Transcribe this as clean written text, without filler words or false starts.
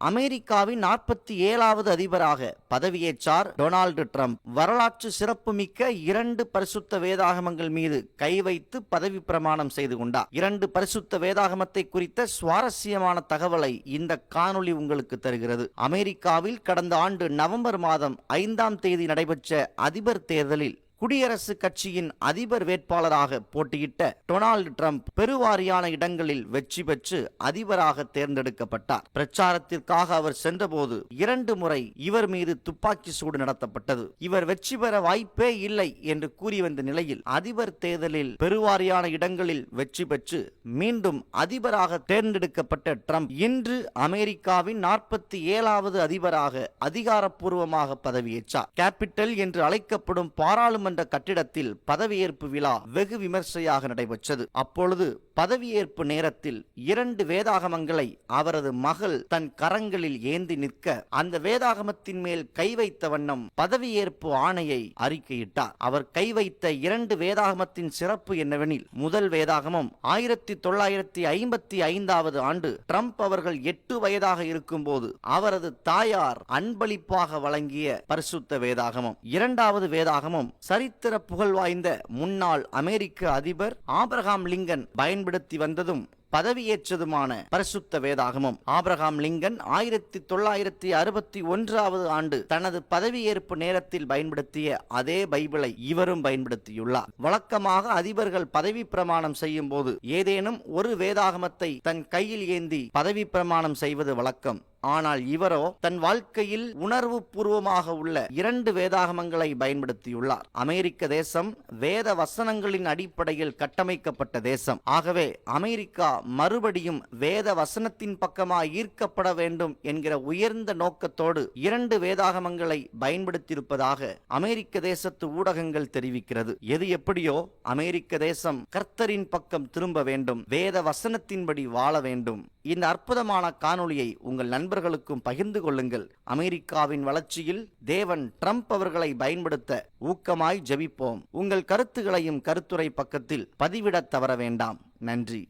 அமெரிக்காவின் 47வது அதிபராக பதவியேற்றார் டொனால்டு டிரம்ப். வரலாற்று சிறப்புமிக்க 2 பரிசுத்த வேதாகமங்கள் மீது கை வைத்து பதவி பிரமாணம் செய்து கொண்டார். 2 பரிசுத்த வேதாகமத்தை குறித்த சுவாரஸ்யமான தகவலை இந்த காணொளி உங்களுக்கு தருகிறது. அமெரிக்காவில் கடந்த ஆண்டு நவம்பர் மாதம் 5ஆம் தேதி நடைபெற்ற அதிபர் தேர்தலில் குடியரசுக் கட்சியின் அதிபர் வேட்பாளராக போட்டியிட்ட டொனால்டு டிரம்ப் பெருவாரியான இடங்களில் வெற்றி பெற்று அதிபராக தேர்ந்தெடுக்கப்பட்டார். பிரச்சாரத்திற்காக அவர் சென்றபோது 2 முறை இவர் மீது துப்பாக்கி சூடு நடத்தப்பட்டது. இவர் வெற்றி பெற வாய்ப்பே இல்லை என்று கூறி வந்த நிலையில் அதிபர் தேர்தலில் பெருவாரியான இடங்களில் வெற்றி பெற்று மீண்டும் அதிபராக தேர்ந்தெடுக்கப்பட்ட டிரம்ப் இன்று அமெரிக்காவின் 47வது அதிபராக அதிகாரப்பூர்வமாக பதவியேற்றார். கேபிட்டல் என்று அழைக்கப்படும் பாராளுமன்ற கட்டிடத்தில் பதவியேற்பு விழா வெகு விமர்சையாக நடைபெற்றது. அப்பொழுது பதவியேற்பு நேரத்தில் 2 வேதாகமங்களை அவரது மகள் தன் கரங்களில் ஏந்தி நிற்க அந்த வேதாகமத்தின் மேல் கை வைத்த வண்ணம் பதவியேற்பு ஆணையை அறிக்கையிட்டார். அவர் கை வைத்த 2 வேதாகமத்தின் சிறப்பு என்னவெனில், முதல் வேதாகமம் 1955வது ஆண்டு டிரம்ப் அவர்கள் 8 வயதாக இருக்கும்போது அவரது தாயார் அன்பளிப்பாக வழங்கிய பரிசுத்த வேதாகமம். 2வது வேதாகமம் சரித்திர புகழ் வாய்ந்த முன்னாள் அமெரிக்க அதிபர் ஆபிரகாம் லிங்கன் பயன்படுத்தி வந்ததும் பதவியேற்றதுமான பரிசுத்த வேதாகமம். ஆபிரகாம் லிங்கன் 1961வது ஆண்டு தனது பதவியேற்பு நேரத்தில் பயன்படுத்திய அதே பைபிளை இவரும் பயன்படுத்தியுள்ளார். வழக்கமாக அதிபர்கள் பதவி பிரமாணம் செய்யும் போது ஏதேனும் ஒரு வேதாகமத்தை தன் கையில் ஏந்தி பதவி பிரமாணம் செய்வது வழக்கம். ஆனால் இவரோ தன் வாழ்க்கையில் உணர்வு பூர்வமாக உள்ள 2 வேதாகமங்களை பயன்படுத்தியுள்ளார். அமெரிக்க தேசம் வேத வசனங்களின் அடிப்படையில் கட்டமைக்கப்பட்ட தேசம். ஆகவே அமெரிக்கா மறுபடியும் வேத வசனத்தின் பக்கமாக ஈர்க்கப்பட வேண்டும் என்கிற உயர்ந்த நோக்கத்தோடு 2 வேதாகமங்களை பயன்படுத்தியிருப்பதாக அமெரிக்க தேசத்து ஊடகங்கள் தெரிவிக்கிறது. எது எப்படியோ அமெரிக்க தேசம் கர்த்தரின் பக்கம் திரும்ப வேண்டும், வேத வசனத்தின்படி வாழ வேண்டும். இந்த அற்புதமான காணொளியை உங்கள் நண்பர்களுக்கும் பகிர்ந்து கொள்ளுங்கள். அமெரிக்காவின் வளர்ச்சியில் தேவன் டிரம்ப் அவர்களை பயன்படுத்த ஊக்கமாய் ஜெபிப்போம். உங்கள் கருத்துகளையும் கருத்துரை பக்கத்தில் பதிவிட தவற வேண்டாம். நன்றி.